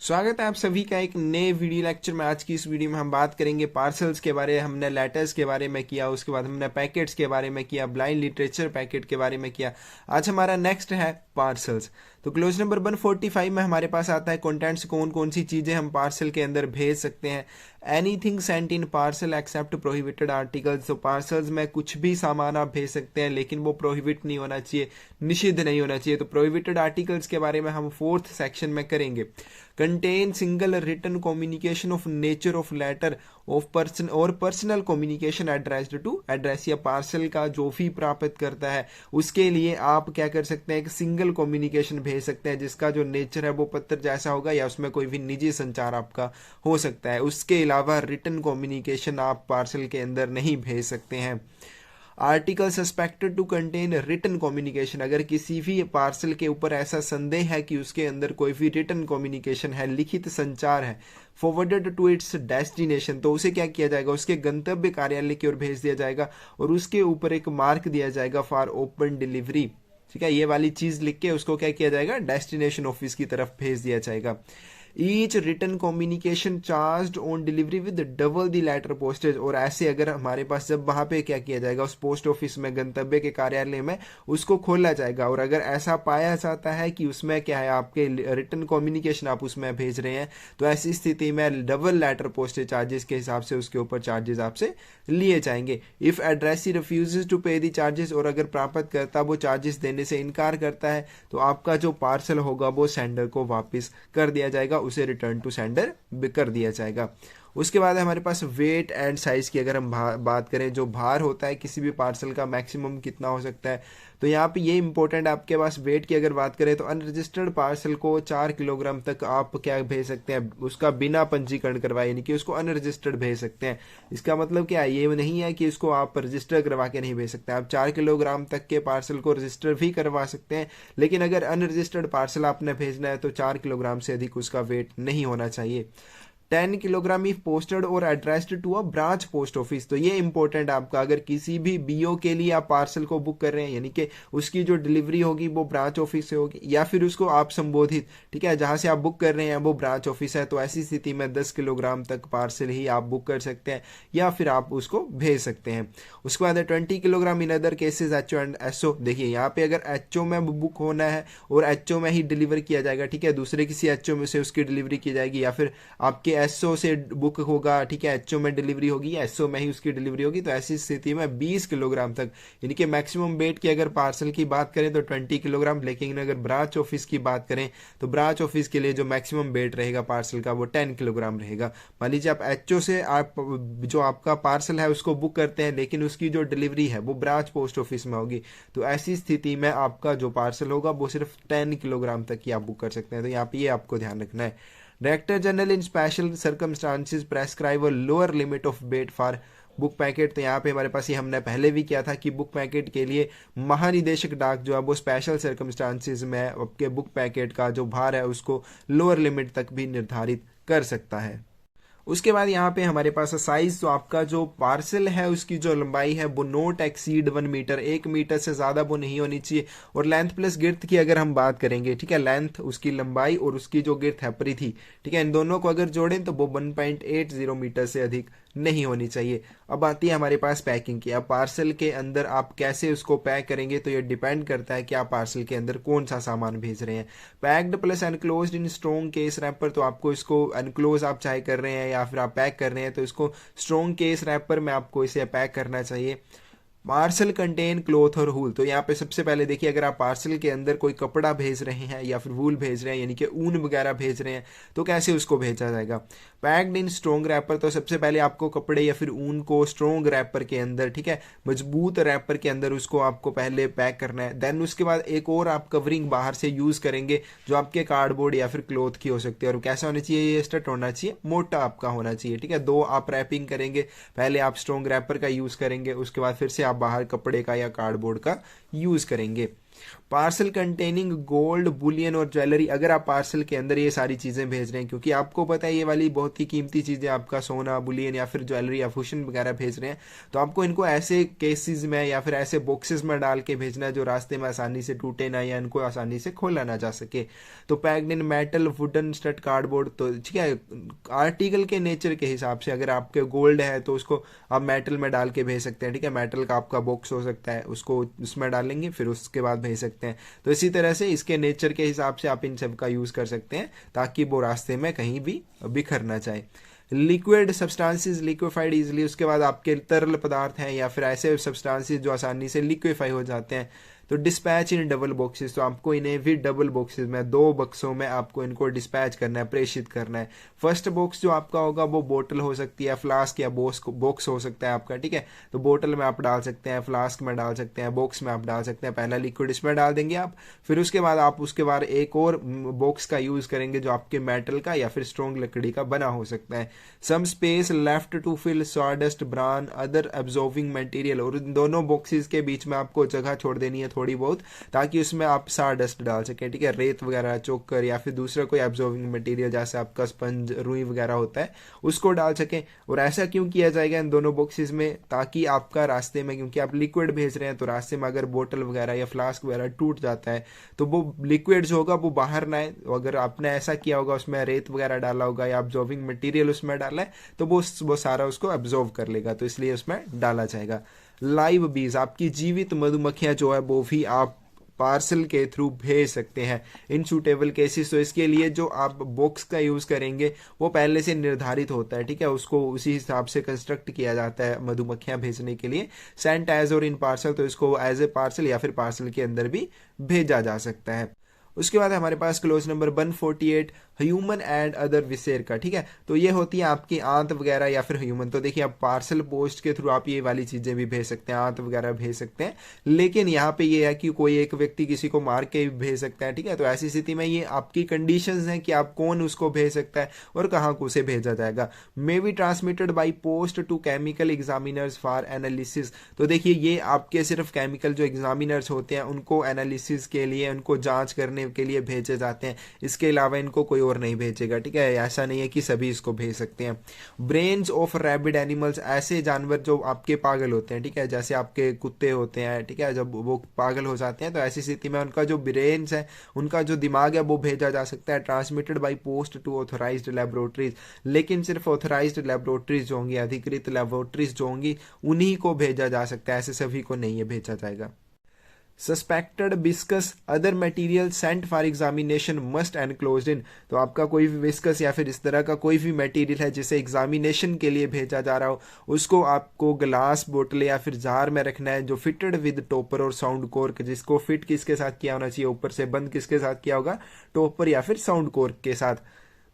स्वागत है आप सभी का एक नए वीडियो लेक्चर में। आज की इस वीडियो में हम बात करेंगे पार्सल्स के बारे में। हमने लेटर्स के बारे में किया, उसके बाद हमने पैकेट्स के बारे में किया, ब्लाइंड लिटरेचर पैकेट के बारे में किया। आज हमारा नेक्स्ट है पार्सल्स। तो क्लोज नंबर 145 में हमारे पास आता है कंटेंट्स, कौन कौन सी चीजें हम पार्सल के अंदर भेज सकते हैं। एनीथिंग सेंट इन पार्सल एक्सेप्ट प्रोहिबिटेड आर्टिकल्स। तो पार्सल्स में कुछ भी सामान आप भेज सकते हैं, लेकिन वो प्रोहिबिट नहीं होना चाहिए, निषिद्ध नहीं होना चाहिए। तो प्रोहिबिटेड आर्टिकल्स के बारे में हम 4th सेक्शन में करेंगे। Contain single written communication of nature of letter of person और personal communication addressed to address. या पार्सल का जो भी प्राप्त करता है उसके लिए आप क्या कर सकते हैं, एक सिंगल कम्युनिकेशन भेज सकते हैं जिसका जो नेचर है वो पत्र जैसा होगा, या उसमें कोई भी निजी संचार आपका हो सकता है। उसके अलावा रिटन कम्युनिकेशन आप पार्सल के अंदर नहीं भेज सकते हैं। Article suspected to contain written communication. अगर किसी भी पार्सल के ऊपर ऐसा संदेह है कि उसके अंदर कोई भी रिटन कम्युनिकेशन है, लिखित संचार है, फॉरवर्डेड टू इट्स डेस्टिनेशन, तो उसे क्या किया जाएगा, उसके गंतव्य कार्यालय की ओर भेज दिया जाएगा और उसके ऊपर एक मार्क दिया जाएगा फॉर ओपन डिलीवरी। ठीक है, ये वाली चीज लिख के उसको क्या किया जाएगा, डेस्टिनेशन ऑफिस की तरफ भेज दिया जाएगा। Each written communication charge on delivery with double the letter postage. और ऐसे अगर हमारे पास जब वहां पे क्या किया जाएगा, उस पोस्ट ऑफिस में, गंतव्य के कार्यालय में उसको खोला जाएगा, और अगर ऐसा पाया जाता है कि उसमें क्या है, आपके रिटन कम्युनिकेशन आप उसमें भेज रहे हैं, तो ऐसी स्थिति में डबल लेटर पोस्टेज चार्जेस के हिसाब से उसके ऊपर चार्जेस आपसे लिए जाएंगे। इफ एड्रेसी रिफ्यूजेस टू पे दी चार्जेस, और अगर प्राप्त करता वो चार्जेस देने से इनकार करता है, तो आपका जो पार्सल होगा वो सेंडर को वापस कर दिया जाएगा, उसे रिटर्न टू सेंडर कर दिया जाएगा। उसके बाद हमारे पास वेट एंड साइज की अगर हम बात करें, जो भार होता है किसी भी पार्सल का मैक्सिमम कितना हो सकता है, तो यहाँ पे ये इंपॉर्टेंट है। आपके पास वेट की अगर बात करें तो अनरजिस्टर्ड पार्सल को 4 किलोग्राम तक आप क्या भेज सकते हैं, उसका बिना पंजीकरण करवाए, यानी कि उसको अनरजिस्टर्ड भेज सकते हैं। इसका मतलब क्या है, ये नहीं है कि इसको आप रजिस्टर करवा के नहीं भेज सकते। आप 4 किलोग्राम तक के पार्सल को रजिस्टर भी करवा सकते हैं, लेकिन अगर अनरजिस्टर्ड पार्सल आपने भेजना है तो 4 किलोग्राम से अधिक उसका वेट नहीं होना चाहिए। 10 किलोग्राम इफ पोस्टेड और addressed to a branch post office. तो ये इंपॉर्टेंट आपका, अगर किसी भी बीओ के लिए आप पार्सल को बुक कर रहे हैं, यानी कि उसकी जो डिलीवरी होगी वो ब्रांच ऑफिस से होगी, या फिर उसको आप संबोधित, ठीक है, जहां से आप बुक कर रहे हैं वो ब्रांच ऑफिस है, तो ऐसी स्थिति में 10 किलोग्राम तक पार्सल ही आप बुक कर सकते हैं, या फिर आप उसको भेज सकते हैं। उसके बाद 20 kilogram in other cases HO and SO. देखिए यहाँ पे अगर एचओ में बुक होना है और एचओ में ही डिलीवर किया जाएगा, ठीक है, दूसरे किसी एचओ में से उसकी डिलीवरी की जाएगी, या फिर आपके एसओ से बुक होगा, ठीक है, एचओ में डिलीवरी होगी, एसओ में ही उसकी डिलीवरी होगी, तो ऐसी स्थिति में 20 किलोग्राम तक, यानी कि मैक्सिमम वेट की अगर पार्सल की बात करें तो 20 किलोग्राम, लेकिन अगर ब्रांच ऑफिस की बात करें तो ब्रांच ऑफिस के लिए जो मैक्सिमम वेट रहेगा पार्सल का वो 10 किलोग्राम रहेगा। मान लीजिए आप एचओ से आप जो आपका पार्सल है उसको बुक करते हैं, लेकिन उसकी जो डिलीवरी है वो ब्रांच पोस्ट ऑफिस में होगी, तो ऐसी स्थिति में आपका जो पार्सल होगा वो सिर्फ 10 किलोग्राम तक ही आप बुक कर सकते हैं। तो यहाँ पे ये आपको ध्यान रखना है। Director general in special circumstances prescribe a lower limit of weight for book packet. तो यहाँ पे हमारे पास ये हमने पहले भी किया था कि बुक पैकेट के लिए महानिदेशक डाक जो है वो स्पेशल सर्कमस्टांसेस में आपके बुक पैकेट का जो भार है उसको लोअर लिमिट तक भी निर्धारित कर सकता है। उसके बाद यहाँ पे हमारे पास साइज, तो आपका जो पार्सल है उसकी जो लंबाई है वो नोट एक्सीड 1 मीटर, 1 मीटर से ज्यादा वो नहीं होनी चाहिए। और लेंथ प्लस गिर्थ की अगर हम बात करेंगे, ठीक है, लेंथ उसकी लंबाई और उसकी जो गिर्थ है परिधि, ठीक है, इन दोनों को अगर जोड़ें तो वो 1.80 मीटर से अधिक नहीं होनी चाहिए। अब आती है हमारे पास पैकिंग की। अब पार्सल के अंदर आप कैसे उसको पैक करेंगे, तो ये डिपेंड करता है कि आप पार्सल के अंदर कौन सा सामान भेज रहे हैं। Packed plus enclosed in strong case wrapper, तो आपको इसको एनक्लोज आप चाहे कर रहे हैं या फिर आप पैक कर रहे हैं तो इसको स्ट्रॉन्ग केस रैपर में आपको इसे पैक करना चाहिए। पार्सल कंटेन क्लोथ और वूल, तो यहाँ पे सबसे पहले देखिए, अगर आप पार्सल के अंदर कोई कपड़ा भेज रहे हैं या फिर वूल भेज रहे हैं, यानी कि ऊन वगैरह भेज रहे हैं, तो कैसे उसको भेजा जाएगा। पैक्ड इन स्ट्रॉन्ग रैपर, तो सबसे पहले आपको कपड़े या फिर ऊन को स्ट्रॉन्ग रैपर के अंदर, ठीक है, मजबूत रैपर के अंदर उसको आपको पहले पैक करना है। देन उसके बाद एक और आप कवरिंग बाहर से यूज करेंगे जो आपके कार्डबोर्ड या फिर क्लोथ की हो सकती है, और कैसा होना चाहिए, ये स्टट होना चाहिए, मोटा आपका होना चाहिए, ठीक है। 2 आप रैपिंग करेंगे, पहले आप स्ट्रॉन्ग रैपर का यूज करेंगे, उसके बाद फिर से आप बाहर कपड़े का या कार्डबोर्ड का यूज करेंगे। पार्सल कंटेनिंग गोल्ड बुलियन और ज्वेलरी, अगर आप पार्सल के अंदर ये सारी चीजें भेज रहे हैं, क्योंकि आपको पता है ये वाली बहुत ही कीमती चीजें, आपका सोना बुलियन या फिर ज्वेलरी आभूषण वगैरह भेज रहे हैं, तो आपको इनको ऐसे केसेस में या फिर ऐसे बॉक्सेस में डाल के भेजना है जो रास्ते में आसानी से टूटे ना या इनको आसानी से खोला ना जा सके। तो packed in metal wooden stud cardboard, तो ठीक है, आर्टिकल के नेचर के हिसाब से अगर आपके गोल्ड है तो उसको आप मेटल में डाल के भेज सकते हैं, ठीक है, मेटल का आपका बॉक्स हो सकता है, उसको उसमें डालेंगे फिर उसके बाद भेज सकते हैं। तो इसी तरह से इसके नेचर के हिसाब से आप इन सब का यूज कर सकते हैं ताकि वो रास्ते में कहीं भी बिखर ना जाए। लिक्विड सब्सटेंसेस लिक्विफाइड इजिली, उसके बाद आपके तरल पदार्थ हैं या फिर ऐसे सब्सटेंसेस जो आसानी से लिक्विफाई हो जाते हैं, तो डिस्पैच इन डबल बॉक्सेस, तो आपको इन्हें भी डबल बॉक्सेस में, 2 बक्सों में आपको इनको डिस्पैच करना है, प्रेषित करना है। फर्स्ट बॉक्स जो आपका होगा वो बोतल हो सकती है, फ्लास्क या बॉक्स हो सकता है आपका, ठीक है, तो बोतल में आप डाल सकते हैं, फ्लास्क में डाल सकते हैं, बॉक्स में आप डाल सकते हैं। पहला लिक्विड इसमें डाल देंगे आप, फिर उसके बाद आप उसके बाद एक और बॉक्स का यूज करेंगे जो आपके मेटल का या फिर स्ट्रॉन्ग लकड़ी का बना हो सकता है। Some space left to fill sawdust bran other absorbing material, और इन दोनों बॉक्सेस के बीच में आपको जगह छोड़ देनी है थोड़ी बहुत, ताकि उसमें आप साडस्ट डाल सकें, ठीक है, रेत वगैरह, चोकर या फिर दूसरा कोई एब्जॉर्बिंग मटेरियल जैसे आपका स्पंज रुई वगैरह होता है उसको डाल सकें। और ऐसा क्यों किया जाएगा इन दोनों बॉक्सेस में, ताकि आपका रास्ते में, क्योंकि आप लिक्विड भेज रहे हैं, तो रास्ते में अगर बोतल वगैरह या फ्लास्क वगैरह टूट जाता है तो वो लिक्विड जो होगा वो बाहर ना आए। अगर आपने ऐसा किया होगा, उसमें रेत वगैरह डाला होगा या एब्जॉर्बिंग मटेरियल उसमें डाला है, तो वो सारा उसको एब्जॉर्ब कर लेगा, तो इसलिए उसमें डाला जाएगा। लाइव बीज, आपकी जीवित मधुमक्खियां जो है वो भी आप पार्सल के थ्रू भेज सकते हैं इन सूटेबल केसेस। तो इसके लिए जो आप बॉक्स का यूज करेंगे वो पहले से निर्धारित होता है, ठीक है, उसको उसी हिसाब से कंस्ट्रक्ट किया जाता है मधुमक्खियां भेजने के लिए। सेंट एज और इन पार्सल, तो इसको एज ए पार्सल या फिर पार्सल के अंदर भी भेजा जा सकता है। उसके बाद हमारे पास clause number 148 human and other viscera का, ठीक है, तो ये होती है आपकी आंत वगैरह या फिर ह्यूमन। तो देखिए आप पार्सल पोस्ट के थ्रू आप ये वाली चीजें भी भेज सकते हैं, आंत वगैरह भेज सकते हैं, लेकिन यहाँ पे ये है कि कोई एक व्यक्ति किसी को मार के भी भेज सकता है, ठीक है, तो ऐसी स्थिति में ये आपकी कंडीशंस हैं कि आप कौन उसको भेज सकता है और कहाँ को उसे भेजा जाएगा। May be transmitted by post to chemical examiners for analysis, तो देखिए ये आपके सिर्फ केमिकल जो एग्जामिनर्स होते हैं उनको एनालिसिस के लिए, उनको जांच करने के लिए भेजे जाते हैं, इसके अलावा इनको कोई और नहीं भेजेगा, ठीक है, ऐसा नहीं है कि सभी इसको भेज सकते हैं। ब्रेन्स ऑफ रैबिड एनिमल्स, ऐसे जानवर जो आपके पागल होते हैं, ठीक है, जैसे आपके कुत्ते होते हैं, ठीक है, जब वो पागल हो जाते हैं तो ऐसी स्थिति में उनका जो ब्रेन्स है, उनका जो दिमाग है वो भेजा जा सकता है, transmitted by post to authorised laboratories, लेकिन सिर्फ ऑथोराइज्ड लेबोरेटरीज जो होंगी, अधिकृत लेबोरेटरीज जो होंगी, उन्हीं को भेजा जा सकता है, ऐसे सभी को नहीं है भेजा जाएगा। Suspected viscous other material sent for examination must enclosed इन, तो आपका कोई भी विस्कस या फिर इस तरह का कोई भी मटेरियल है जिसे एग्जामिनेशन के लिए भेजा जा रहा हो, उसको आपको ग्लास बोतल या फिर जार में रखना है जो फिटेड विद टॉपर और साउंड कोर्क, जिसको फिट किसके साथ किया होना चाहिए, ऊपर से बंद किसके साथ किया होगा, टॉपर या फिर साउंड कोर्क के साथ।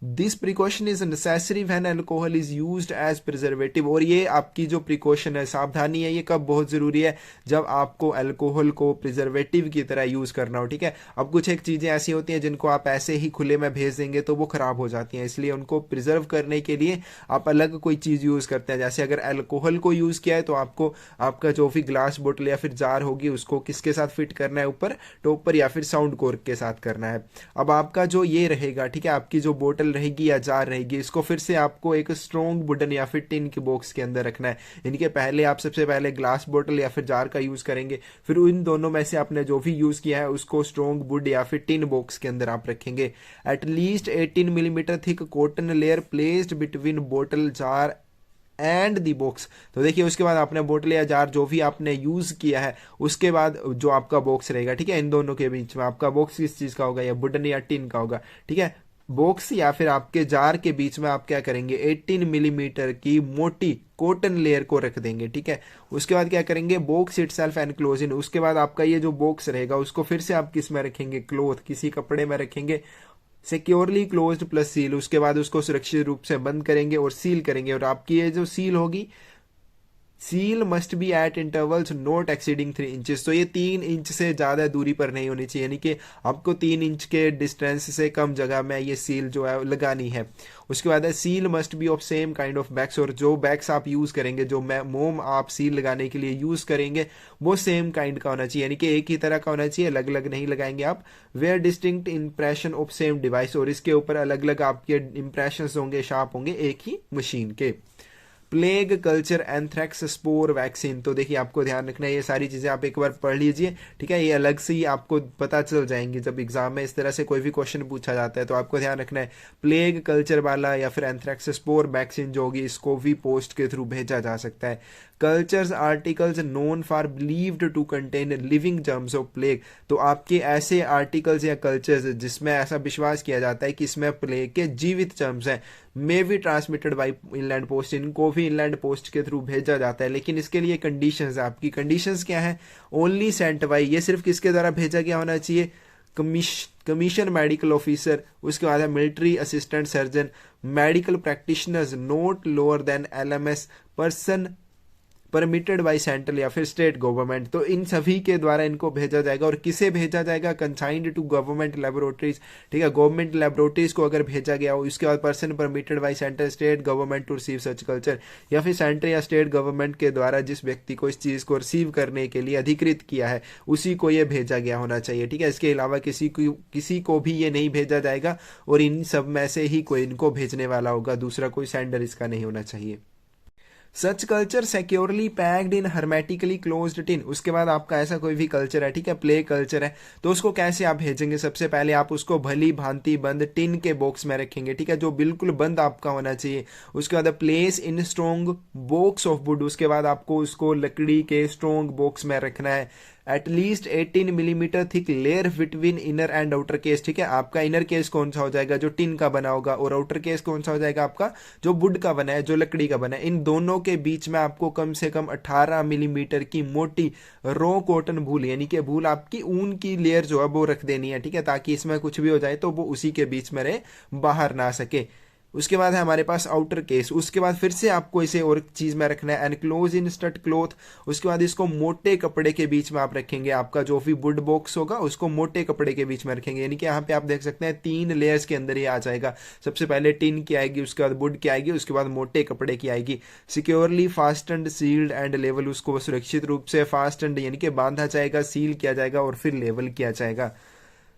This precaution is necessary when alcohol is used as preservative, और ये आपकी जो प्रिकॉशन है, सावधानी है, ये कब बहुत जरूरी है, जब आपको अल्कोहल को प्रिजर्वेटिव की तरह यूज करना हो, ठीक है। अब कुछ एक चीजें ऐसी होती हैं जिनको आप ऐसे ही खुले में भेज देंगे तो वो खराब हो जाती हैं, इसलिए उनको प्रिजर्व करने के लिए आप अलग कोई चीज यूज करते हैं। जैसे अगर अल्कोहल को यूज किया है तो आपको आपका जो भी ग्लास बोतल या फिर जार होगी उसको किसके साथ फिट करना है, ऊपर टॉपर या फिर साउंड कोर्क के साथ करना है। अब आपका जो ये रहेगा, ठीक है, आपकी जो बोतल रहेगी या जार रहेगी, इसको फिर से आपको एक स्ट्रॉन्ग वुडन या फिर टिन के बॉक्स के अंदर रखना है। इनके पहले आप सबसे पहले ग्लास बोतल या फिर जार का यूज करेंगे, फिर इन दोनों में से आपने जो भी यूज किया है उसको स्ट्रॉन्ग वुड या फिर टिन बॉक्स के अंदर आप रखेंगे। At least 18 millimetre thick cotton layer placed between बोतल जार एंड दी बॉक्स, तो देखिए उसके बाद आपने बोतल या जार जो भी आपने यूज किया है उसके बाद जो आपका बॉक्स रहेगा, ठीक है, इन दोनों के बीच में आपका बॉक्स किस चीज का होगा, या वुडन या टिन का होगा, ठीक है, बॉक्स या फिर आपके जार के बीच में आप क्या करेंगे, 18 मिलीमीटर की मोटी कॉटन लेयर को रख देंगे, ठीक है। उसके बाद क्या करेंगे, बॉक्स इटसेल्फ एनक्लोज इन, उसके बाद आपका ये जो बॉक्स रहेगा उसको फिर से आप किस में रखेंगे, क्लॉथ, किसी कपड़े में रखेंगे, सिक्योरली क्लोज्ड प्लस सील, उसके बाद उसको सुरक्षित रूप से बंद करेंगे और सील करेंगे, और आपकी ये जो सील होगी seal must be eight intervals not exceeding 3 inches, तो ये 3 इंच से ज्यादा दूरी पर नहीं होनी चाहिए, यानी कि आपको 3 इंच के डिस्टेंस से कम जगह में ये सील जो है लगानी है। उसके बाद है seal must be of same kind of bags, और जो बैग्स आप यूज करेंगे, जो मोम आप सील लगाने के लिए यूज करेंगे, वो सेम काइंड का होना चाहिए, यानी कि एक ही तरह का होना चाहिए, अलग अलग नहीं लगाएंगे आप। Wear distinct impression of same device, और इसके ऊपर अलग अलग आपके इंप्रेशन होंगे, शार्प होंगे एक ही मशीन के। Plague, culture, anthrax, spore, vaccine, तो देखिए आपको ध्यान रखना है, ये सारी चीजें आप एक बार पढ़ लीजिए, ठीक है, ये अलग से ही आपको पता चल जाएंगे जब एग्जाम में इस तरह से कोई भी क्वेश्चन पूछा जाता है, तो आपको ध्यान रखना है प्लेग, कल्चर वाला या फिर एंथ्रेक्स, स्पोर, वैक्सीन जो होगी, इसको भी पोस्ट के थ्रू भेजा जा सकता है। Cultures articles known for believed to contain living germs of plague, तो आपके ऐसे आर्टिकल्स या कल्चर्स जिसमें ऐसा विश्वास किया जाता है कि इसमें प्लेग के जीवित जर्म्स हैं, मे be transmitted by inland post, इनको भी इनलैंड पोस्ट के थ्रू भेजा जाता है, लेकिन इसके लिए कंडीशंस है। आपकी कंडीशंस क्या है? ओनली सेंट बाई, ये सिर्फ किसके द्वारा भेजा गया होना चाहिए? कमीशन मेडिकल ऑफिसर, उसके बाद है military assistant surgeon, medical practitioners note lower than LMS person permitted by central या फिर स्टेट गवर्नमेंट, तो इन सभी के द्वारा इनको भेजा जाएगा। और किसे भेजा जाएगा? कंसाइंड टू गवर्नमेंट लेबोरेटरीज, ठीक है, गवर्नमेंट लेबोरेटरीज को अगर भेजा गया हो। इसके बाद person permitted by central state government to receive such culture, या फिर सेंट्रल या स्टेट गवर्नमेंट के द्वारा जिस व्यक्ति को इस चीज को रिसीव करने के लिए अधिकृत किया है, उसी को ये भेजा गया होना चाहिए, ठीक है। इसके अलावा किसी को भी ये नहीं भेजा जाएगा, और इन सब में से ही कोई इनको भेजने वाला होगा, दूसरा कोई सेंडर इसका नहीं होना चाहिए। Such culture securely packed in hermetically closed tin, उसके बाद आपका ऐसा कोई भी कल्चर है, ठीक है, प्ले कल्चर है, तो उसको कैसे आप भेजेंगे? सबसे पहले आप उसको भली भांति बंद टिन के बॉक्स में रखेंगे, ठीक है, जो बिल्कुल बंद आपका होना चाहिए। उसके बाद place in strong box of would, उसके बाद आपको उसको लकड़ी के स्ट्रॉन्ग बॉक्स में रखना है। At least 18 millimetre thick layer between inner and outer case, ठीक है, आपका इनर केस कौन सा हो जाएगा? जो टिन का बना होगा, और आउटर केस कौन सा हो जाएगा? आपका जो वुड का बना है, जो लकड़ी का बना है। इन दोनों के बीच में आपको कम से कम 18 मिलीमीटर की मोटी रो कॉटन वूल, यानी कि वूल आपकी ऊन की लेयर जो है वो रख देनी है, ठीक है, ताकि इसमें कुछ भी हो जाए तो वो उसी के बीच में रहे, बाहर ना सके। उसके बाद है हमारे पास आउटर केस, उसके बाद फिर से आपको इसे और चीज में रखना है, एनक्लोज इन स्टड क्लोथ। उसके बाद इसको मोटे कपड़े के बीच में आप रखेंगे, आपका जो भी वुड बॉक्स होगा उसको मोटे कपड़े के बीच में रखेंगे, यानी कि यहाँ पे आप देख सकते हैं 3 लेयर्स के अंदर ये आ जाएगा। सबसे पहले टिन की आएगी, उसके बाद वुड की आएगी, उसके बाद मोटे कपड़े की आएगी। सिक्योरली फास्टेंड, सील्ड एंड लेवल, उसको सुरक्षित रूप से फास्टेंड यानी कि बांधा जाएगा, सील किया जाएगा और फिर लेवल किया जाएगा।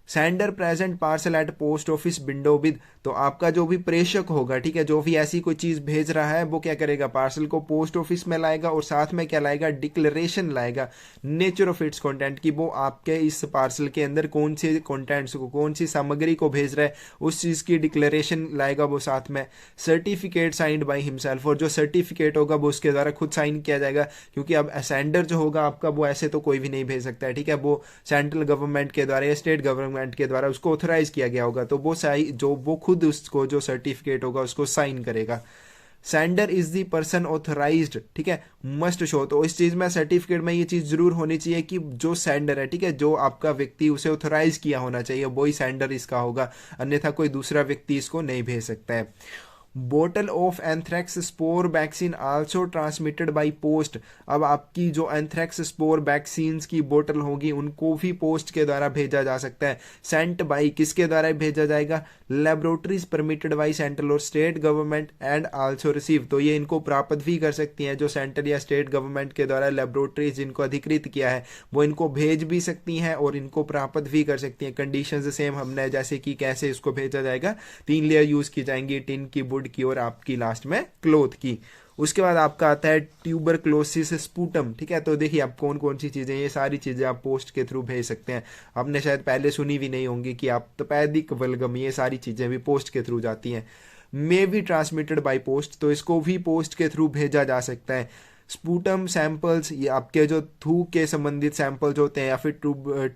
Sender present parcel at post office window with, तो आपका जो भी प्रेषक होगा, ठीक है, जो भी ऐसी कोई चीज भेज रहा है, वो क्या करेगा? पार्सल को पोस्ट ऑफिस में लाएगा, और साथ में क्या लाएगा? डिक्लेरेशन लाएगा नेचर ऑफ इट्स कंटेंट, की वो आपके इस पार्सल के अंदर कौन से कंटेंट्स को, कौन सी सामग्री को भेज रहा है, उस चीज की डिक्लेरेशन लाएगा वो साथ में। सर्टिफिकेट साइंड बाय हिमसेल्फ, और जो सर्टिफिकेट होगा वो उसके द्वारा खुद साइन किया जाएगा, क्योंकि अब सेंडर जो होगा आपका, वो ऐसे तो कोई भी नहीं भेज सकता है, ठीक है, वो सेंट्रल गवर्नमेंट के द्वारा या स्टेट गवर्नमेंट के द्वारा उसको ऑथराइज किया गया होगा, तो वो खुद उसको जो सर्टिफिकेट होगा उसको साइन करेगा। Sender is the person authorised, ठीक है, मस्ट शो, तो इस चीज में सर्टिफिकेट में ये चीज जरूर होनी चाहिए कि जो सेंडर है, ठीक है, जो आपका व्यक्ति उसे ऑथराइज किया होना चाहिए, वही सेंडर इसका होगा, अन्यथा कोई दूसरा व्यक्ति इसको नहीं भेज सकता है। Bottle of anthrax spore vaccine also transmitted by post, अब आपकी जो एंथ्रेक्स स्पोर वैक्सीन की बोतल होगी उनको भी पोस्ट के द्वारा भेजा जा सकता है। सेंट बाई, किसके द्वारा भेजा जाएगा? लेबोरेटरीज परमिटेड बाई सेंट्रल और state government and also receive, तो ये इनको प्राप्त भी कर सकती हैं, जो सेंट्रल या स्टेट गवर्नमेंट के द्वारा लेबोरेटरीज जिनको अधिकृत किया है वो इनको भेज भी सकती हैं और इनको प्राप्त भी कर सकती हैं। कंडीशन सेम हमने, जैसे कि कैसे इसको भेजा जाएगा, 3 लेयर यूज की जाएंगी, टिन की, वुड की और आपकी लास्ट में क्लोथ की। उसके बाद आपका आता है ट्यूबरक्लोसिस स्पूटम, ठीक है, तो देखिए आप कौन कौन सी चीजें, ये सारी चीजें आप पोस्ट के थ्रू भेज सकते हैं। आपने शायद पहले सुनी भी नहीं होंगी कि आप तपेदिक बलगम, ये सारी चीजें भी पोस्ट के थ्रू जाती हैं। मे बी ट्रांसमिटेड बाय पोस्ट, तो इसको भी पोस्ट के थ्रू भेजा जा सकता है। स्पूटम सैंपल्स, ये आपके जो थूक के संबंधित सैंपल्स होते हैं, या फिर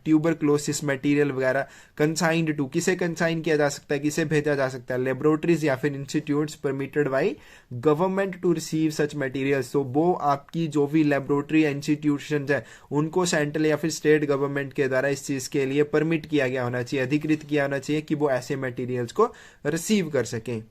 ट्यूबरक्लोसिस मटेरियल वगैरह, कंसाइंड टू, किसे कंसाइन किया जा सकता है, किसे भेजा जा सकता है? लेबोरेटरीज या फिर institutes permitted by government to receive such materials, तो वो आपकी जो भी लेबोरेटरी इंस्टीट्यूशन है उनको सेंट्रल या फिर स्टेट गवर्नमेंट के द्वारा इस चीज के लिए परमिट किया गया होना चाहिए, अधिकृत किया होना चाहिए कि वो ऐसे मटेरियल्स को रिसीव कर सकें।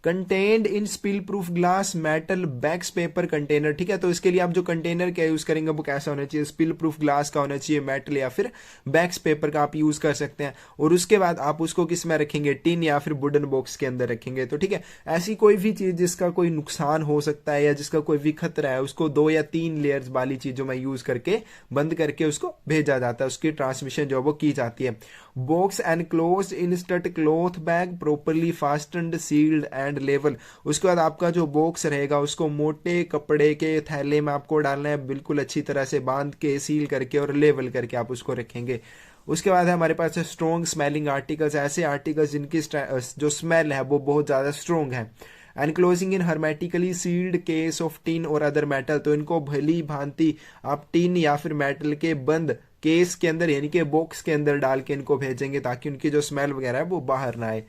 Contained in spill proof glass metal backs paper container, ठीक है। तो इसके लिए आप जो कंटेनर क्या यूज करेंगे वो कैसा होना चाहिए, स्पिल प्रूफ ग्लास का होना चाहिए, मेटल या फिर बैक्स पेपर का आप यूज कर सकते हैं। और उसके बाद आप उसको किस में रखेंगे, टिन या फिर वुडन बॉक्स के अंदर रखेंगे। तो ठीक है, ऐसी कोई भी चीज जिसका कोई नुकसान हो सकता है या जिसका कोई भी खतरा है, उसको 2 या 3 लेयर्स वाली चीजों में यूज करके बंद करके उसको भेजा जाता है, उसकी ट्रांसमिशन जो वो की जाती है। Box and close in stout cloth bag properly fastened sealed and लेवल। उसके बाद आपका जो बॉक्स रहेगा उसको मोटे कपड़े के थैले में आपको डालना है, बिल्कुल अच्छी तरह से बांध के सील करके और लेवल करके आप उसको रखेंगे। उसके बाद है हमारे पास स्ट्रॉन्ग स्मेलिंग आर्टिकल्स, ऐसे आर्टिकल्स जिनकी जो स्मेल है वो बहुत ज्यादा स्ट्रॉन्ग है। And closing in hermetically sealed case of tin और अदर मेटल, तो इनको भली भांति आप टिन या फिर मेटल के बंद केस के अंदर यानी कि बॉक्स के अंदर डाल के इनको भेजेंगे ताकि उनकी जो स्मेल वगैरह है वो बाहर ना आए।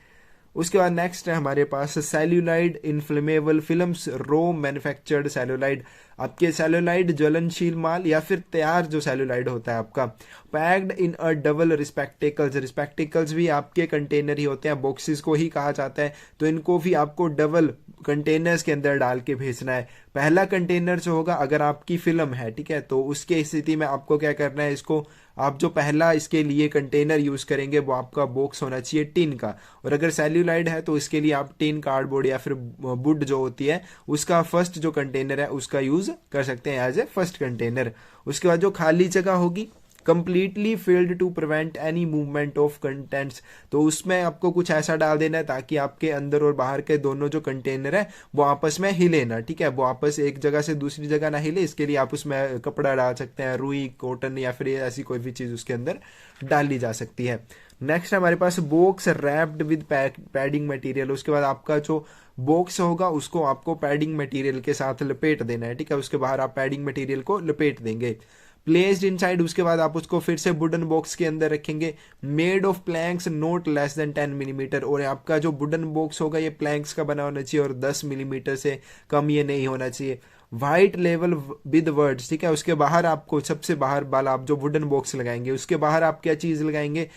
उसके बाद नेक्स्ट है हमारे पास सेल्यूलाइड इन्फ्लेमेबल फिल्म्स, रो मैन्युफैक्चर्ड सेल्यूलाइड, आपके सेल्यूलाइड ज्वलनशील माल या फिर तैयार जो सेल्यूलाइड होता है आपका। पैक्ड इन अ डबल रिस्पेक्टिकल्स, रिस्पेक्टिकल्स भी आपके कंटेनर ही होते हैं, बॉक्सेस को ही कहा जाता है, तो इनको भी आपको डबल कंटेनर्स के अंदर डाल के भेजना है। पहला कंटेनर जो होगा अगर आपकी फिल्म है, ठीक है, तो उसके स्थिति में आपको क्या करना है, इसको आप जो पहला इसके लिए कंटेनर यूज करेंगे वो आपका बॉक्स होना चाहिए टिन का, और अगर सेल्यूलाइड है तो इसके लिए आप टिन, कार्डबोर्ड या फिर वुड जो होती है उसका फर्स्ट जो कंटेनर है उसका यूज कर सकते हैं एज ए फर्स्ट कंटेनर। उसके बाद जो खाली जगह होगी completely filled to prevent any movement of contents, तो उसमें आपको कुछ ऐसा डाल देना है ताकि आपके अंदर और बाहर के दोनों जो कंटेनर है वो आपस में हिले ना, ठीक है, वो आपस एक जगह से दूसरी जगह ना हिले, इसके लिए आप उसमें कपड़ा डाल सकते हैं, रुई, कॉटन या फिर ऐसी कोई भी चीज उसके अंदर डाली जा सकती है। नेक्स्ट हमारे पास box wrapped with padding material, उसके बाद आपका जो बॉक्स होगा उसको आपको पैडिंग मटेरियल के साथ लपेट देना है, ठीक है, उसके बाहर आप पैडिंग मटेरियल को लपेट देंगे। प्लेस्ड इनसाइड, उसके बाद आप उसको फिर से वुडन बॉक्स के अंदर रखेंगे। Made of Planck's not less than 10 millimetre, और आपका जो वुडन बॉक्स होगा ये प्लैंक्स का बना होना चाहिए और 10 मिलीमीटर से कम ये नहीं होना चाहिए। व्हाइट लेवल विद वर्ड्स, ठीक है, उसके बाहर आपको सबसे बाहर वाला आप जो वुडन बॉक्स लगाएंगे उसके बाहर आप क्या चीज लगाएंगे,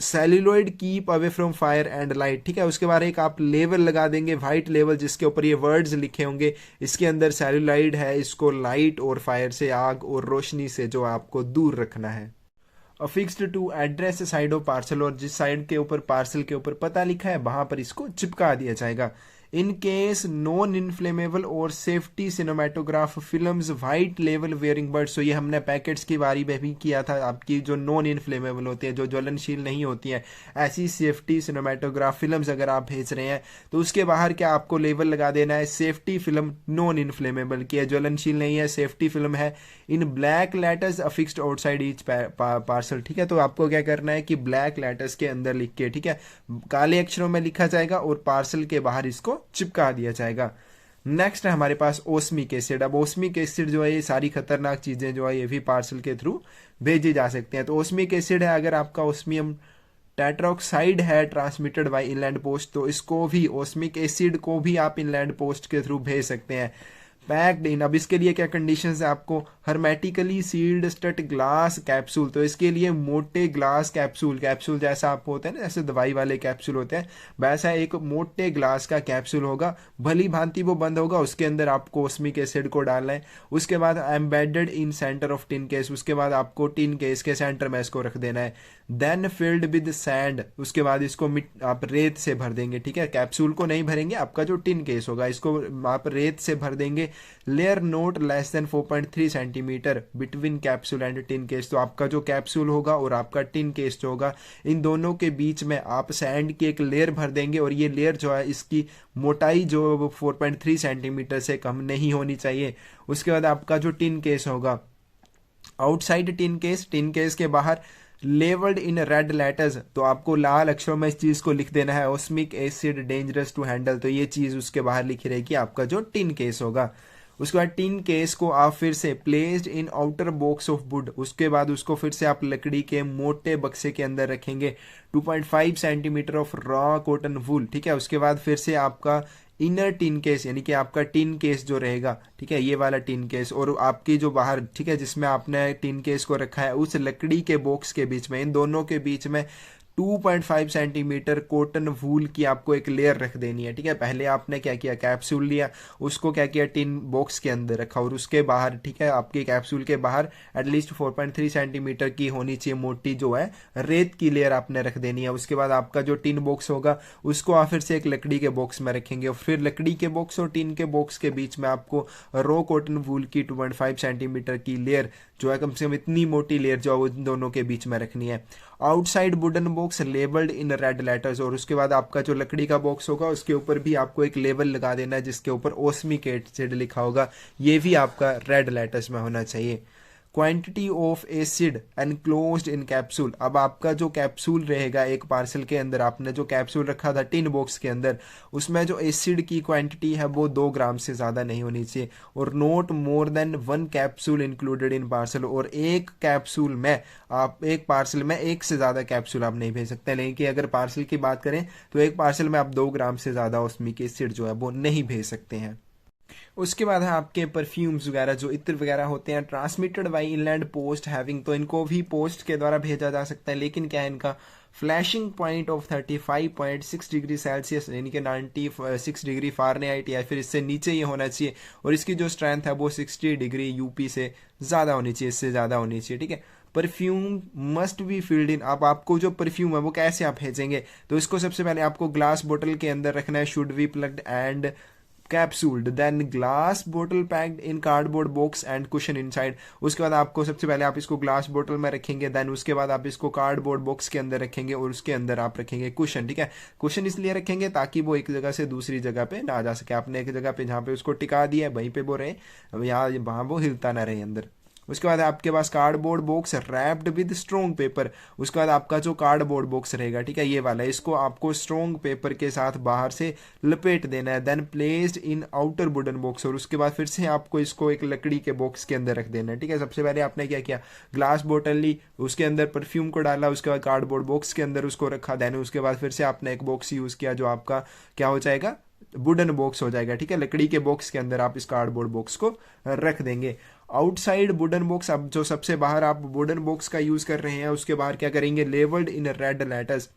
celluloid keep away from fire and light, ठीक है, उसके बाद एक आप लेवल लगा देंगे व्हाइट लेवल जिसके ऊपर ये वर्ड्स लिखे होंगे, इसके अंदर सेल्यूलाइड है, इसको लाइट और फायर से, आग और रोशनी से जो आपको दूर रखना है। Affixed to address side of parcel, और जिस साइड के ऊपर पार्सल के ऊपर पता लिखा है वहां पर इसको चिपका दिया जाएगा। इन केस नॉन इन्फ्लेमेबल और safety cinematograph films white level wearing birds, तो ये हमने पैकेट्स की बारी में भी किया था, आपकी जो नॉन इन्फ्लेमेबल होती है, जो ज्वलनशील नहीं होती है, ऐसी सेफ्टी सिनेमाटोग्राफ फिल्म्स अगर आप भेज रहे हैं तो उसके बाहर क्या आपको लेवल लगा देना है, सेफ्टी फिल्म नॉन इन्फ्लेमेबल की है, ज्वलनशील नहीं है, सेफ्टी फिल्म है, in black letters affixed outside each parcel, ठीक है। तो आपको क्या करना है कि ब्लैक लेटर्स के अंदर लिख के, ठीक है, काले अक्षरों में लिखा जाएगा और पार्सल के बाहर इसको चिपका दिया जाएगा। नेक्स्ट है हमारे पास ओस्मिक एसिड। अब ओस्मिक एसिड जो है ये सारी खतरनाक चीजें जो है ये भी पार्सल के थ्रू भेजी जा सकते हैं। तो ओस्मिक एसिड है, अगर आपका ओस्मियम टेट्रोक्साइड है ट्रांसमिटेड बाय इनलैंड पोस्ट, तो इसको भी, ओस्मिक एसिड को भी आप इनलैंड पोस्ट के थ्रू भेज सकते हैं। पैक्ड इन, अब इसके लिए क्या कंडीशंस है, आपको हर्मेटिकली सील्ड स्टट ग्लास कैप्सूल, तो इसके लिए मोटे ग्लास कैप्सूल, कैप्सूल जैसा आपको होता है ना, जैसे दवाई वाले कैप्सूल होते हैं वैसा एक मोटे ग्लास का कैप्सूल होगा, भली भांति वो बंद होगा, उसके अंदर आपको ओस्मिक एसिड को डालना है। उसके बाद embedded in centre of tin case, उसके बाद आपको टिन केस के सेंटर में इसको रख देना है। देन फिल्ड विद सैंड, उसके बाद इसको आप रेत से भर देंगे, ठीक है, कैप्सूल को नहीं भरेंगे, आपका जो टिन केस होगा इसको आप रेत से भर देंगे। Layer note less than 4.3 centimetre between capsule and tin case, तो आपका जो कैप्सूल होगा और आपका टिन केस जो होगा इन दोनों के बीच में आप सैंड की एक लेयर भर देंगे, और ये लेयर जो है इसकी मोटाई जो 4.3 सेंटीमीटर से कम नहीं होनी चाहिए। उसके बाद आपका जो टिन केस होगा, आउटसाइड टिन केस के बाहर लेवल्ड इन रेड लेटर्स, तो आपको लाल अक्षरों में इस चीज को लिख देना है, ओस्मिक एसिड डेंजरस टू हैंडल, तो ये चीज उसके बाहर लिखी रहेगी आपका जो टिन केस होगा। उसके बाद टिन केस को आप फिर से placed in outer box of would, उसके बाद उसको फिर से आप लकड़ी के मोटे बक्से के अंदर रखेंगे। 2.5 centimetre of raw cotton wool, ठीक है। उसके बाद फिर से आपका इनर टिन केस, यानी कि आपका टिन केस जो रहेगा, ठीक है, ये वाला टिन केस, और आपकी जो बाहर, ठीक है, जिसमें आपने टिन केस को रखा है उस लकड़ी के बॉक्स के बीच में, इन दोनों के बीच में 2.5 सेंटीमीटर कॉटन वूल की आपको एक लेयर रख देनी है। ठीक है, पहले आपने क्या किया, कैप्सूल लिया, उसको क्या किया, टिन बॉक्स के अंदर रखा और उसके बाहर, ठीक है, आपके कैप्सूल के बाहर एटलीस्ट 4.3 सेंटीमीटर की होनी चाहिए मोटी जो है रेत की लेयर आपने रख देनी है। उसके बाद आपका जो टिन बॉक्स होगा उसको आप फिर से एक लकड़ी के बॉक्स में रखेंगे और फिर लकड़ी के बॉक्स और टिन के बॉक्स के बीच में आपको रो कॉटन वूल की 2.5 सेंटीमीटर की लेयर जो है, कम से कम इतनी मोटी लेयर जो है इन दोनों के बीच में रखनी है। Outside wooden box labelled in red letters, और उसके बाद आपका जो लकड़ी का बॉक्स होगा उसके ऊपर भी आपको एक लेबल लगा देना है जिसके ऊपर ओस्मिक एसिड लिखा होगा, ये भी आपका रेड लेटर्स में होना चाहिए। Quantity of acid enclosed in capsule, अब आपका जो कैप्सूल रहेगा एक पार्सल के अंदर, आपने जो कैप्सूल रखा था टिन बॉक्स के अंदर, उसमें जो एसिड की क्वांटिटी है वो 2 ग्राम से ज्यादा नहीं होनी चाहिए, और not more than 1 capsule included in parcel, और एक कैप्सूल में आप, एक पार्सल में एक से ज्यादा कैप्सूल आप नहीं भेज सकते। लेकिन अगर पार्सल की बात करें तो एक पार्सल में आप 2 ग्राम से ज्यादा ऑस्मिक एसिड जो है वो नहीं भेज सकते हैं। उसके बाद है आपके परफ्यूम्स वगैरह, जो इत्र वगैरह होते हैं, transmitted by inland post having, तो इनको भी पोस्ट के द्वारा भेजा जा सकता है, लेकिन क्या है, इनका flashing point of 35.6 degree Celsius यानी कि 96 डिग्री फ़ारेनहाइट या फिर इससे नीचे ये होना चाहिए, और इसकी जो स्ट्रेंथ है वो 60 डिग्री यूपी से ज़्यादा होनी चाहिए, इससे ज़्यादा होनी चाहिए। ठीक है, perfume must be filled in, अब आपको जो परफ्यूम है वो कैसे आप भेजेंगे, तो इसको सबसे पहले आपको ग्लास बोतल के अंदर रखना है, should be plugged and capsuled, then glass bottle packed in cardboard box and cushion inside. उसके बाद आपको सबसे पहले आप इसको ग्लास बोतल में रखेंगे, देन उसके बाद आप इसको कार्डबोर्ड बॉक्स के अंदर रखेंगे और उसके अंदर आप रखेंगे कुशन। ठीक है, कुशन इसलिए रखेंगे ताकि वो एक जगह से दूसरी जगह पे ना जा सके, आपने एक जगह पे जहाँ पे उसको टिका दिया है वहीं पे वो रहे, यहाँ वहाँ वो हिलता ना रहे अंदर। उसके बाद आपके पास cardboard box wrapped with strong paper, उसके बाद आपका जो कार्डबोर्ड बॉक्स रहेगा, ठीक है, ये वाला, इसको आपको स्ट्रॉन्ग पेपर के साथ बाहर से लपेट देना है, then placed in outer wooden box, और उसके बाद फिर से आपको इसको एक लकड़ी के बॉक्स के अंदर रख देना है। ठीक है, सबसे पहले आपने क्या किया, ग्लास बोतल ली, उसके अंदर परफ्यूम को डाला, उसके बाद कार्डबोर्ड बॉक्स के अंदर उसको रखा, देन उसके बाद फिर से आपने एक बॉक्स यूज किया जो आपका क्या हो जाएगा, वुडन बॉक्स हो जाएगा। ठीक है, लकड़ी के बॉक्स के अंदर आप इस कार्डबोर्ड बॉक्स को रख देंगे। आउटसाइड वुडन बॉक्स, अब जो सबसे बाहर आप वुडन बॉक्स का यूज कर रहे हैं उसके बाहर क्या करेंगे, लेबल्ड इन रेड लेटर्स,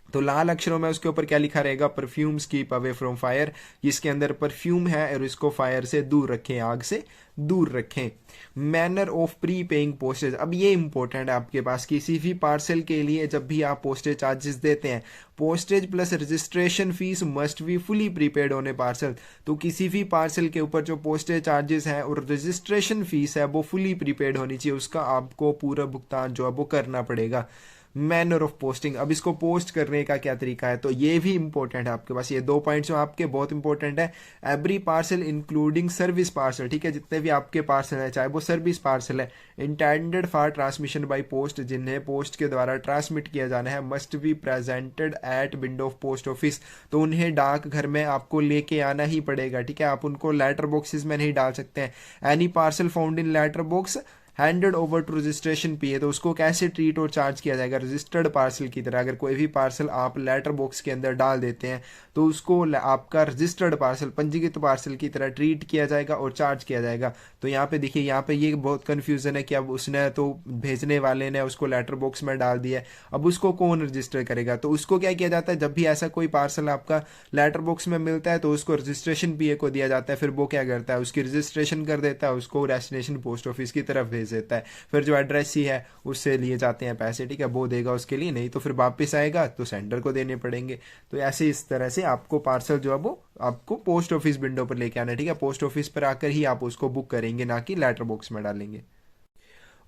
तो लाल अक्षरों में उसके ऊपर क्या लिखा रहेगा, perfumes keep away from fire, इसके अंदर परफ्यूम है और इसको फायर से दूर रखें, आग से दूर रखें। Manner of pre paying postage, अब ये इंपॉर्टेंट है आपके पास, किसी भी पार्सल के लिए जब भी आप पोस्टेज चार्जेस देते हैं, postage plus registration fees must be fully prepaid on A parcel, तो किसी भी पार्सल के ऊपर जो पोस्टेज चार्जेस हैं और रजिस्ट्रेशन फीस है वो फुली प्रीपेड होनी चाहिए, उसका आपको पूरा भुगतान जो है वो करना पड़ेगा। मैनर ऑफ पोस्टिंग, अब इसको पोस्ट करने का क्या तरीका है, तो ये भी इंपॉर्टेंट है आपके पास, ये 2 पॉइंट्स आपके बहुत इंपॉर्टेंट है। Every parcel including service parcel, ठीक है, जितने भी आपके पार्सल है चाहे वो सर्विस पार्सल है, intended for transmission by post, जिन्हें पोस्ट के द्वारा ट्रांसमिट किया जाना है, must be presented at window of post office, तो उन्हें डाक घर में आपको लेके आना ही पड़ेगा। ठीक है, आप उनको लेटर बॉक्सेस में नहीं डाल सकते हैं। Any parcel found in letter box handed over to registration पी है, तो उसको कैसे ट्रीट और चार्ज किया जाएगा, रजिस्टर्ड पार्सल की तरह। अगर कोई भी पार्सल आप लेटर बॉक्स के अंदर डाल देते हैं तो उसको आपका रजिस्टर्ड पार्सल, पंजीकृत पार्सल की तरह ट्रीट किया जाएगा और चार्ज किया जाएगा। तो यहाँ पे देखिए, यहाँ पे ये बहुत कंफ्यूजन है कि अब उसने तो भेजने वाले ने उसको लेटर बॉक्स में डाल दिया है, अब उसको कौन रजिस्टर करेगा, तो उसको क्या किया जाता है, जब भी ऐसा कोई पार्सल आपका लेटर बॉक्स में मिलता है तो उसको रजिस्ट्रेशन पीए को दिया जाता है, फिर वो क्या करता है, उसकी रजिस्ट्रेशन कर देता है, उसको डेस्टिनेशन पोस्ट ऑफिस की तरफ भेज देता है, फिर जो एड्रेस ही है उससे लिए जाते हैं पैसे। ठीक है, वो देगा उसके लिए, नहीं तो फिर वापस आएगा तो सेंडर को देने पड़ेंगे। तो ऐसे इस तरह से आपको पार्सल जो है वो आपको पोस्ट ऑफिस विंडो पर लेके आना है। ठीक है, पोस्ट ऑफिस पर आकर ही आप उसको बुक करेंगे, ना कि लेटर बॉक्स में डालेंगे।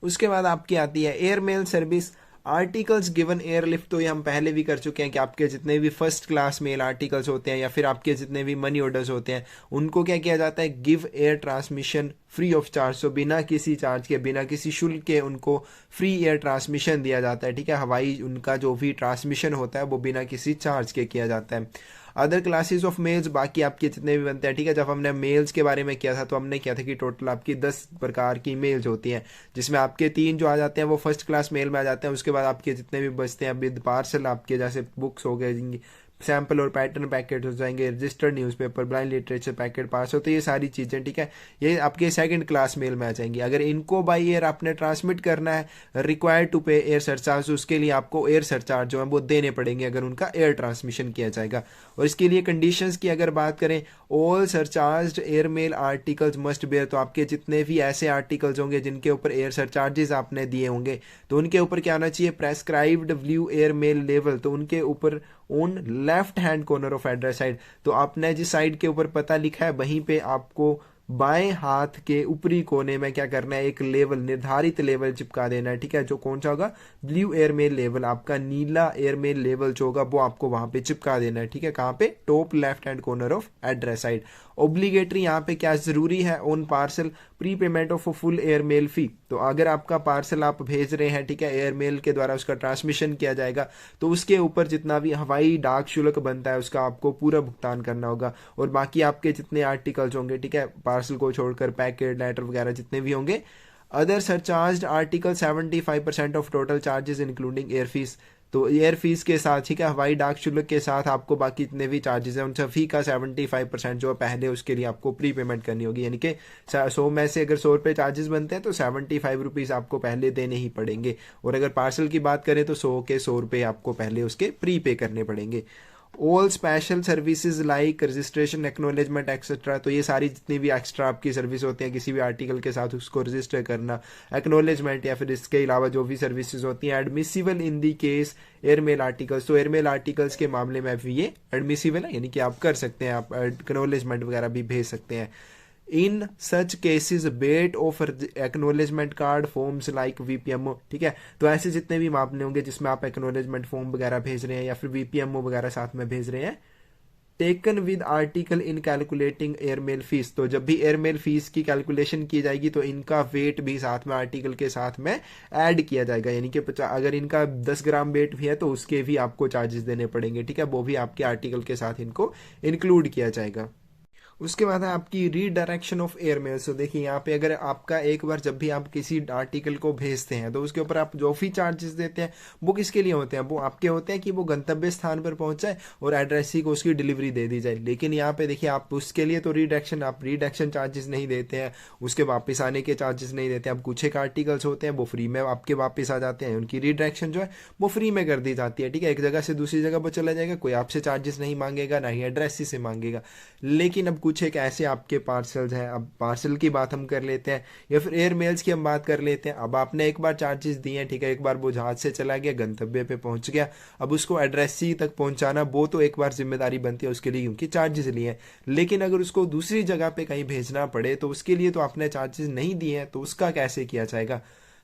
उसके बाद आपकी आती है air mail service. Articles given airlift, तो ये हम पहले भी कर चुके हैं कि आपके जितने भी फर्स्ट क्लास मेल आर्टिकल्स होते हैं या फिर आपके जितने भी मनी ऑर्डर्स होते हैं उनको क्या किया जाता है, give air transmission free of charge, तो बिना किसी चार्ज के, बिना किसी शुल्क के उनको फ्री एयर ट्रांसमिशन दिया जाता है। ठीक है, हवाई उनका जो भी ट्रांसमिशन होता है वो बिना किसी चार्ज के किया जाता है। अदर क्लासेस ऑफ मेल्स, बाकी आपके जितने भी बनते हैं। ठीक है, जब हमने मेल्स के बारे में किया था तो हमने किया था कि टोटल आपकी 10 प्रकार की मेल्स होती हैं, जिसमें आपके 3 जो आ जाते हैं वो फर्स्ट क्लास मेल में आ जाते हैं। उसके बाद आपके जितने भी बचते हैं विद पार्सल, आपके जैसे बुक्स हो गए, सैंपल और पैटर्न पैकेट हो जाएंगे, registered newspaper, blind literature packet पास हो, तो ये सारी चीज़ें, ठीक है, ये आपके सेकंड क्लास मेल में आ जाएंगी। अगर इनको बाई एयर आपने ट्रांसमिट करना है, रिक्वायर्ड टू पे एयर सरचार्ज, उसके लिए आपको एयर सरचार्ज जो है वो देने पड़ेंगे अगर उनका एयर ट्रांसमिशन किया जाएगा। और इसके लिए कंडीशंस की अगर बात करें, all surcharge air mail articles must bear, तो आपके जितने भी ऐसे आर्टिकल्स होंगे जिनके ऊपर एयर सरचार्जेस आपने दिए होंगे, तो उनके ऊपर क्या होना चाहिए, प्रेस्क्राइब्ड ब्लू एयर मेल लेवल, तो उनके ऊपर on left hand corner of address side, तो आपने जिस साइड के ऊपर पता लिखा है वहीं पे आपको बाएं हाथ के ऊपरी कोने में क्या करना है, एक लेवल, निर्धारित लेवल चिपका देना है, ठीक है, जो कौन सा होगा, ब्लू एयरमेल लेवल, आपका नीला एयरमेल लेवल जो होगा वो आपको वहां पे चिपका देना है, ठीक है, कहां पे, top left hand corner of address side. Obligatory यहाँ पे क्या जरूरी है, on parcel pre payment of full airmail fee, तो अगर आपका पार्सल आप भेज रहे हैं, ठीक है, एयरमेल के द्वारा उसका ट्रांसमिशन किया जाएगा, तो उसके ऊपर जितना भी हवाई डाक शुल्क बनता है उसका आपको पूरा भुगतान करना होगा। और बाकी आपके जितने आर्टिकल्स होंगे, ठीक है, पार्सल को छोड़कर पैकेट, लेटर वगैरह जितने भी होंगे, other surcharge article 75% of total charges including air fees, तो एयर फीस के साथ, ठीक है, हवाई डाक शुल्क के साथ आपको बाकी जितने भी चार्जेस हैं उन सभी का 75% जो पहले उसके लिए आपको प्री पेमेंट करनी होगी, यानी कि 100 में से अगर 100 रुपये चार्जेस बनते हैं तो 75 रुपीज़ आपको पहले देने ही पड़ेंगे। और अगर पार्सल की बात करें तो 100 के 100 रुपये आपको पहले उसके प्री पे करने पड़ेंगे। All special services like registration, acknowledgement etcetera, तो ये सारी जितनी भी एक्स्ट्रा आपकी सर्विस होती हैं किसी भी आर्टिकल के साथ उसको रजिस्टर करना, एक्नोलेजमेंट या फिर इसके अलावा जो भी सर्विसेज होती हैं, admissible in the case airmail articles, तो एयरमेल आर्टिकल्स के मामले में भी ये एडमिसिबल है, यानी कि आप कर सकते हैं, आप एक्नोलेजमेंट वगैरह भी भेज सकते हैं। इन सच केसेस बेट of acknowledgement card forms like VPMO, ठीक है, तो ऐसे जितने भी मामले होंगे जिसमें आप एक्नोलेजमेंट फॉर्म वगैरह भेज रहे हैं या फिर वीपीएमओ वगैरह साथ में भेज रहे हैं, taken with article in calculating airmail fees, तो जब भी एयरमेल फीस की कैलकुलेशन की जाएगी तो इनका वेट भी साथ में आर्टिकल के साथ में ऐड किया जाएगा, यानी कि अगर इनका 10 ग्राम वेट भी है तो उसके भी आपको चार्जेस देने पड़ेंगे, ठीक है, वो भी आपके आर्टिकल के साथ इनको इंक्लूड किया जाएगा। उसके बाद है आपकी रीडायरेक्शन ऑफ एयरमेल। सो देखिए यहाँ पे अगर आपका एक बार जब भी आप किसी आर्टिकल को भेजते हैं तो उसके ऊपर आप जो भी चार्जेस देते हैं वो किसके लिए होते हैं, वो आपके होते हैं कि वो गंतव्य स्थान पर पहुंच जाए और एड्रेसी को उसकी डिलीवरी दे दी जाए। लेकिन यहाँ पे देखिए आप उसके लिए तो आप रीडायरेक्शन चार्जेस नहीं देते हैं, उसके वापस आने के चार्जेस नहीं देते हैं। अब कुछ एक आर्टिकल्स होते हैं वो फ्री में आपके वापस आ जाते हैं, उनकी रीडायरेक्शन जो है वो फ्री में कर दी जाती है, ठीक है, एक जगह से दूसरी जगह पर चला जाएगा, कोई आपसे चार्जेस नहीं मांगेगा, ना ही एड्रेसी से मांगेगा। लेकिन अब कुछ एक ऐसे आपके पार्सल्स हैं, अब पार्सल की बात हम कर लेते हैं या फिर एयर मेल्स की हम बात कर लेते हैं। अब आपने एक बार चार्जेस दिए हैं, ठीक है, एक बार वो जहाज से चला गया, गंतव्य पे पहुंच गया, अब उसको एड्रेसी तक पहुंचाना वो तो एक बार जिम्मेदारी बनती है उसके लिए क्योंकि चार्जेस लिए हैं। लेकिन अगर उसको दूसरी जगह पे कहीं भेजना पड़े तो उसके लिए तो आपने चार्जेस नहीं दिए हैं, तो उसका कैसे किया जाएगा।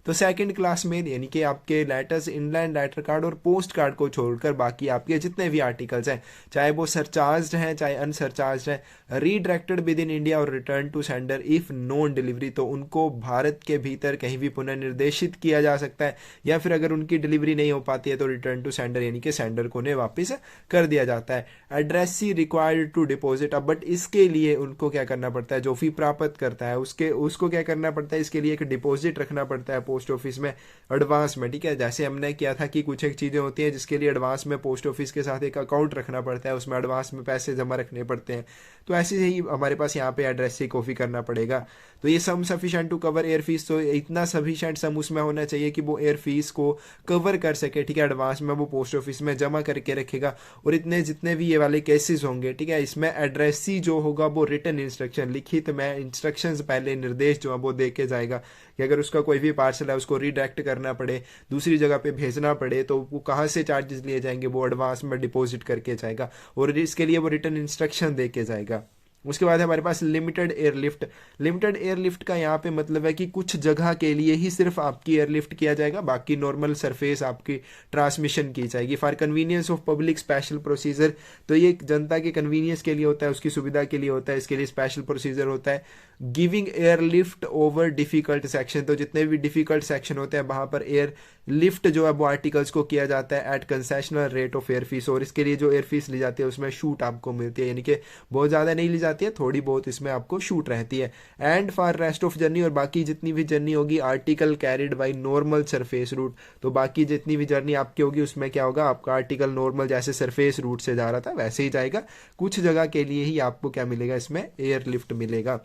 तो सेकंड क्लास मेल यानी कि आपके लेटर्स, इनलैंड लेटर कार्ड और पोस्ट कार्ड को छोड़कर बाकी आपके जितने भी आर्टिकल्स हैं, चाहे वो सरचार्ज हैं चाहे अनसरचार्ज हैं, रीडायरेक्टेड विद इन इंडिया और return to sender if non delivery, तो उनको भारत के भीतर कहीं भी पुनर्निर्देशित किया जा सकता है, या फिर अगर उनकी डिलीवरी नहीं हो पाती है तो रिटर्न टू सेंडर यानी कि सेंडर को उन्हें वापस कर दिया जाता है। एड्रेसी रिक्वायर्ड टू डिपॉजिट, अब बट इसके लिए उनको क्या करना पड़ता है, जो फी प्राप्त करता है उसको क्या करना पड़ता है, इसके लिए एक डिपॉजिट रखना पड़ता है पोस्ट ऑफिस में एडवांस में, ठीक है, जैसे हमने किया था कि कुछ एक चीजें होती हैं जिसके लिए एडवांस में पोस्ट ऑफिस के साथ एक अकाउंट रखना पड़ता है, उसमें एडवांस में पैसे जमा रखने पड़ते हैं, तो ऐसे ही हमारे पास यहाँ पे एड्रेस से कॉपी करना पड़ेगा। तो ये sum sufficient to cover air fees, तो इतना सफिशिएंट सम उसमें होना चाहिए कि वो एयर फीस को कवर कर सके, ठीक है, एडवांस में वो पोस्ट ऑफिस में जमा करके रखेगा। और इतने जितने भी ये वाले केसेस होंगे, ठीक है, इसमें एड्रेसी जो होगा वो रिटन इंस्ट्रक्शन, लिखित में इंस्ट्रक्शंस, पहले निर्देश जो है वो दे के जाएगा कि अगर उसका कोई भी पार्सल है उसको रीडायरेक्ट करना पड़े, दूसरी जगह पे भेजना पड़े, तो वो कहाँ से चार्जेस लिए जाएंगे, वो एडवांस में डिपॉजिट करके जाएगा और इसके लिए वो रिटर्न इंस्ट्रक्शन दे के जाएगा। उसके बाद हमारे पास लिमिटेड एयरलिफ्ट। लिमिटेड एयरलिफ्ट का यहाँ पे मतलब है कि कुछ जगह के लिए ही सिर्फ आपकी एयरलिफ्ट किया जाएगा, बाकी नॉर्मल सरफेस आपकी ट्रांसमिशन की जाएगी। For convenience of public special procedure, तो ये जनता के कन्वीनियंस के लिए होता है, उसकी सुविधा के लिए होता है, इसके लिए स्पेशल प्रोसीजर होता है। Giving air lift over difficult section, तो जितने भी डिफिकल्ट सेक्शन होते हैं वहां पर एयर लिफ्ट जो है वो आर्टिकल्स को किया जाता है at concessional rate of air fees, और इसके लिए जो एयर फीस ली जाती है उसमें छूट आपको मिलती है, यानी कि बहुत ज़्यादा नहीं ली जाती जाती है, थोड़ी बहुत इसमें आपको छूट रहती है। And for rest of journey, और बाकी जितनी भी जर्नी होगी article carried by normal surface route, तो बाकी जितनी भी जर्नी आपकी होगी उसमें क्या होगा, आपका आर्टिकल नॉर्मल जैसे सरफेस रूट से जा रहा था वैसे ही जाएगा। कुछ जगह के लिए ही आपको क्या मिलेगा, इसमें एयरलिफ्ट मिलेगा।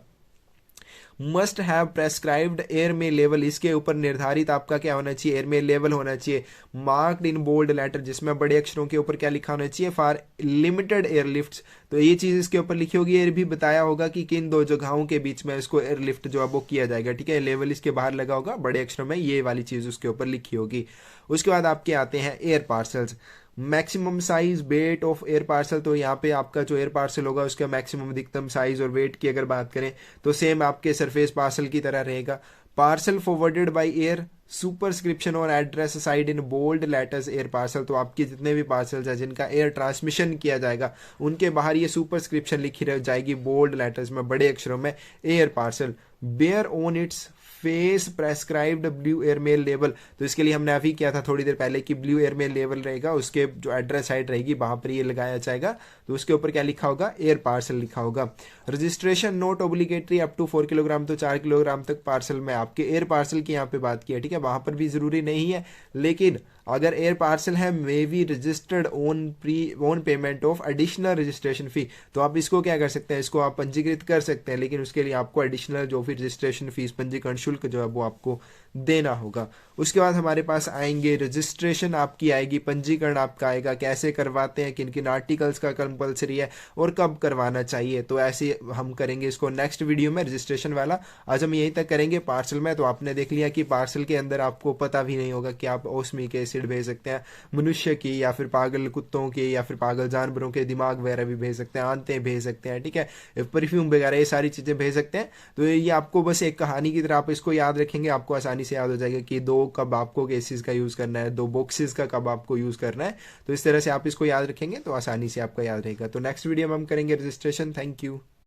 मस्ट हैव प्रेस्क्राइब्ड एयर में लेवल, इसके ऊपर निर्धारित आपका क्या होना चाहिए, एयर में लेवल होना चाहिए। मार्क्ड इन बोल्ड लेटर, जिसमें बड़े अक्षरों के ऊपर क्या लिखा होना चाहिए, फॉर लिमिटेड एयरलिफ्ट्स, तो ये चीज इसके ऊपर लिखी होगी। ये भी बताया होगा कि किन दो जगहों के बीच में इसको एयरलिफ्ट जो है वो किया जाएगा, ठीक है। लेवल इसके बाहर लगा होगा, बड़े अक्षरों में ये वाली चीज उसके ऊपर लिखी होगी। उसके बाद आपके आते हैं air parcels. Maximum size weight of air parcel, तो यहाँ पे आपका जो एयर पार्सल होगा उसका मैक्सिमम अधिकतम साइज और वेट की अगर बात करें तो सेम आपके सरफेस पार्सल की तरह रहेगा। Parcel forwarded by air, superscription और address side in bold letters air parcel, तो आपके जितने भी पार्सल्स हैं जिनका एयर ट्रांसमिशन किया जाएगा उनके बाहर ये सुपरस्क्रिप्शन लिखी रह जाएगी बोल्ड लेटर्स में, बड़े अक्षरों में, air parcel. Bear on its face prescribed blue airmail लेवल, तो इसके लिए हमने अभी किया था थोड़ी देर पहले कि ब्लू एयरमेल लेवल रहेगा, उसके जो एड्रेस साइड रहेगी वहां पर ये लगाया जाएगा, तो उसके ऊपर क्या लिखा होगा, एयर पार्सल लिखा होगा। Registration not obligatory up to 4 kilogram, तो 4 किलोग्राम तक पार्सल में आपके एयर पार्सल की यहाँ पे बात की है, ठीक है। वहां पर भी जरूरी नहीं है, लेकिन अगर एयर पार्सल है may be registered on payment of additional registration fee, तो आप इसको क्या कर सकते हैं, इसको आप पंजीकृत कर सकते हैं, लेकिन उसके लिए आपको एडिशनल जो भी रजिस्ट्रेशन फीस, पंजीकरण शुल्क जो है वो आपको देना होगा। उसके बाद हमारे पास आएंगे रजिस्ट्रेशन आपकी आएगी, पंजीकरण आपका आएगा, कैसे करवाते हैं, किन किन आर्टिकल्स का कंपलसरी है और कब करवाना चाहिए, तो ऐसे हम करेंगे इसको नेक्स्ट वीडियो में रजिस्ट्रेशन वाला। आज हम यहीं तक करेंगे पार्सल में। तो आपने देख लिया कि पार्सल के अंदर आपको पता भी नहीं होगा कि आप ओस्मिक एसिड भेज सकते हैं मनुष्य की, या फिर पागल कुत्तों के, या फिर पागल जानवरों के दिमाग वगैरह भी भेज सकते हैं, आंतें भेज सकते हैं, ठीक है, परफ्यूम वगैरह ये सारी चीजें भेज सकते हैं। तो ये आपको बस एक कहानी की तरह आप इसको याद रखेंगे, आपको आसानी से याद हो जाएगा कि 2 कब आपको केसेस का यूज करना है, 2 बॉक्सेस का कब आपको यूज करना है। तो इस तरह से आप इसको याद रखेंगे तो आसानी से आपका याद रहेगा। तो नेक्स्ट वीडियो में हम करेंगे रजिस्ट्रेशन। Thank you.